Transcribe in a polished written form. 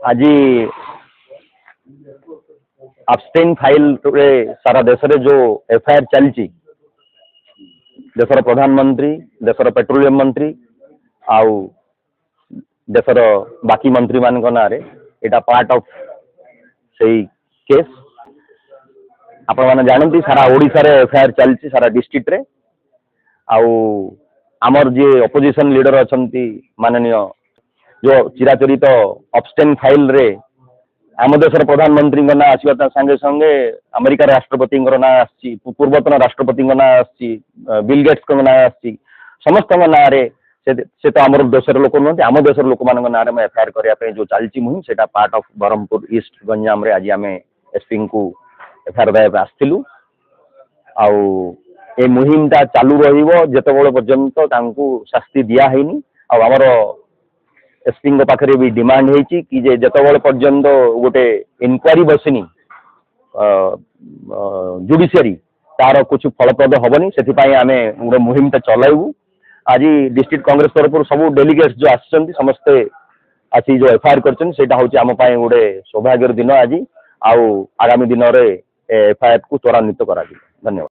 आज abstain file रे सारा देश रे जो एफआईआर चलची देशर प्रधानमंत्री देशर पेट्रोलियम मंत्री आउ देशर बाकी मंत्री मान ना एटा पार्ट ऑफ सही केस आपण माने जानती सारा ओडिसा रे एफआईआर चलची सारा डिस्ट्रिक्ट रे आउ आमर जे ऑपोजिशन लीडर अछंती माननीय जो चिराचरित अब्सटेन फाइल रे आम देशर प्रधानमंत्री ना आसवा संगे संगे अमेरिका राष्ट्रपति ना आसी पूर्वतन राष्ट्रपति ना आसी बिल गेट्स ना आसी समस्त ना से तो आम देशर लोक नुहति आम देशर लोक मान ना एफआईआर करने जो चलती मुहिम से part of Brahmapur east Ganjam रे आज आम एसपी को एफआईआर देवा आसलु आउ ए मुहिमटा चालू रहिबो जेतेबेले पर्यंत तांकू शास्ति दिया हैनी आ हमर एसपी पाखरे भी डिमांड होती कि जेतेबेले पर्यंत गोटे इनक्वारी बसनी जुडिशियरी तार कुछ फलप्रद हेनी से आम गोटे मुहिमटा चलाइबू आज डिस्ट्रिक्ट कांग्रेस तरफ सब डेलीगेट्स जो आसछन्ती समस्ते आसी जो एफआईआर करछन हूँ आम गोटे सौभाग्यर दिन आज आउ आगामी दिन में एफआईआर को त्वरान्वित करा। धन्यवाद।